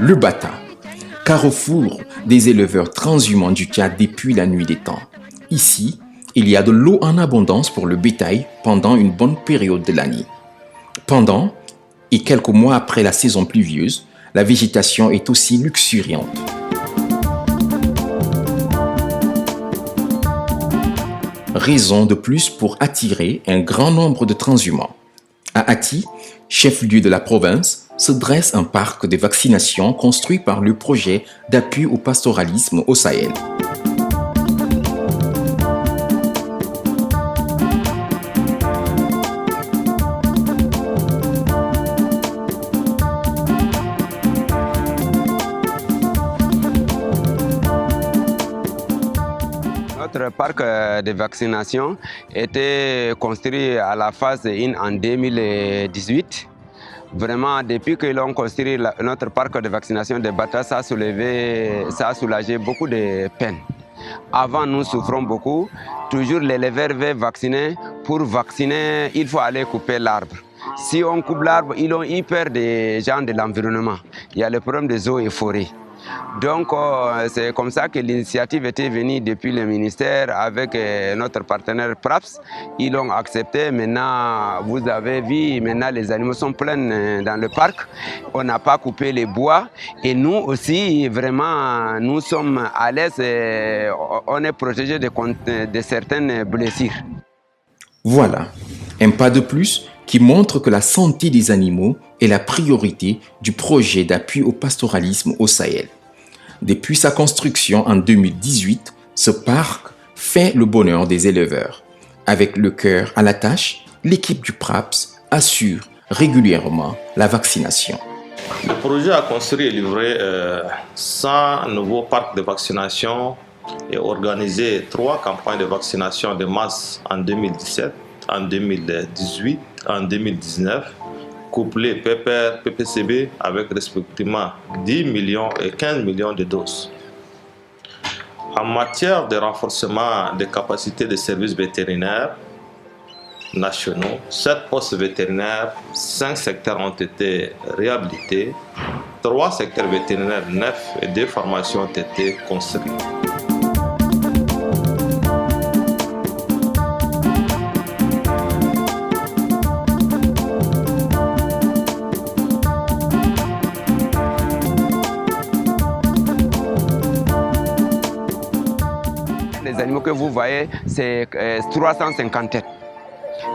Le Bata, carrefour des éleveurs transhumants du Tchad depuis la nuit des temps. Ici, il y a de l'eau en abondance pour le bétail pendant une bonne période de l'année. Pendant et quelques mois après la saison pluvieuse, la végétation est aussi luxuriante. Raison de plus pour attirer un grand nombre de transhumants. À Ati, chef-lieu de la province, se dresse un parc de vaccination construit par le projet d'appui au pastoralisme au Sahel. Notre parc de vaccination était construit à la phase 1 en 2018. Vraiment, depuis que l'on construit notre parc de vaccination de Bata, ça a soulagé beaucoup de peine. Avant, nous souffrons beaucoup. Toujours l'éleveur veut vacciner. Pour vacciner, il faut aller couper l'arbre. Si on coupe l'arbre, ils ont eu peur des gens de l'environnement. Il y a le problème des eaux et forêts. Donc, c'est comme ça que l'initiative était venue depuis le ministère avec notre partenaire PRAPS. Ils l'ont accepté. Maintenant, vous avez vu, maintenant les animaux sont pleins dans le parc. On n'a pas coupé les bois. Et nous aussi, vraiment, nous sommes à l'aise. On est protégé de certaines blessures. Voilà, un pas de plus qui montre que la santé des animaux est la priorité du projet d'appui au pastoralisme au Sahel. Depuis sa construction en 2018, ce parc fait le bonheur des éleveurs. Avec le cœur à la tâche, l'équipe du PRAPS assure régulièrement la vaccination. Le projet a construit et livré 100 nouveaux parcs de vaccination et organisé 3 campagnes de vaccination de masse en 2017, en 2018, en 2019, couplé PPCB avec respectivement 10 millions et 15 millions de doses. En matière de renforcement des capacités de services vétérinaires nationaux, 7 postes vétérinaires, 5 secteurs ont été réhabilités, 3 secteurs vétérinaires neufs et 2 formations ont été construites. Les animaux que vous voyez, c'est 350 têtes.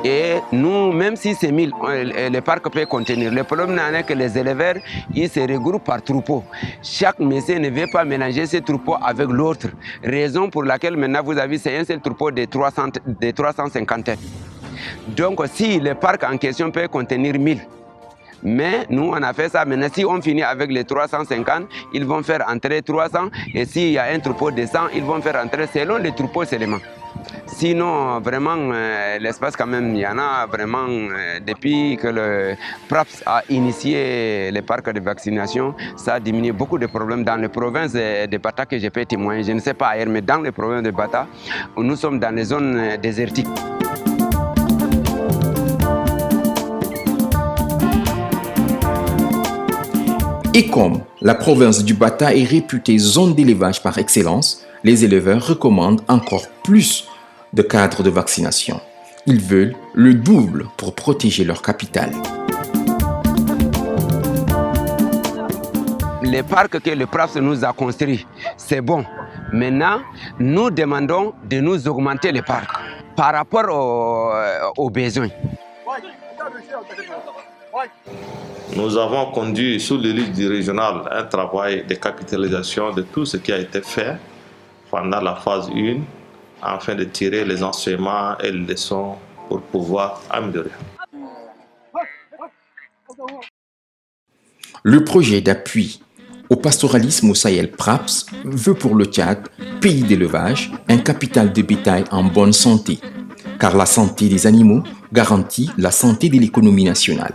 Et nous, même si c'est 1000, le parc peut contenir. Le problème est que les éleveurs, ils se regroupent par troupeaux. Chaque monsieur ne veut pas mélanger ses troupeaux avec l'autre. Raison pour laquelle maintenant vous avez c'est un seul troupeau de 350 têtes. Donc si le parc en question peut contenir 1000, mais nous, on a fait ça. Maintenant, si on finit avec les 350, ils vont faire entrer 300. Et s'il y a un troupeau de 100, ils vont faire entrer selon les troupeaux seulement. Sinon, vraiment, l'espace quand même, il y en a vraiment, depuis que le PRAPS a initié le parc de vaccination, ça a diminué beaucoup de problèmes dans les provinces de Bata que je peux témoigner. Je ne sais pas ailleurs, mais dans les provinces de Bata, nous sommes dans les zones désertiques. Et comme la province du Bata est réputée zone d'élevage par excellence, les éleveurs recommandent encore plus de cadres de vaccination. Ils veulent le double pour protéger leur capital. Le parc que le PRAPS nous a construit, c'est bon. Maintenant, nous demandons de nous augmenter le parc par rapport aux besoins. Nous avons conduit sous l'égide du régional un travail de capitalisation de tout ce qui a été fait pendant la phase 1 afin de tirer les enseignements et les leçons pour pouvoir améliorer. Le projet d'appui au pastoralisme au Sahel PRAPS veut pour le Tchad, pays d'élevage, un capital de bétail en bonne santé, car la santé des animaux garantit la santé de l'économie nationale.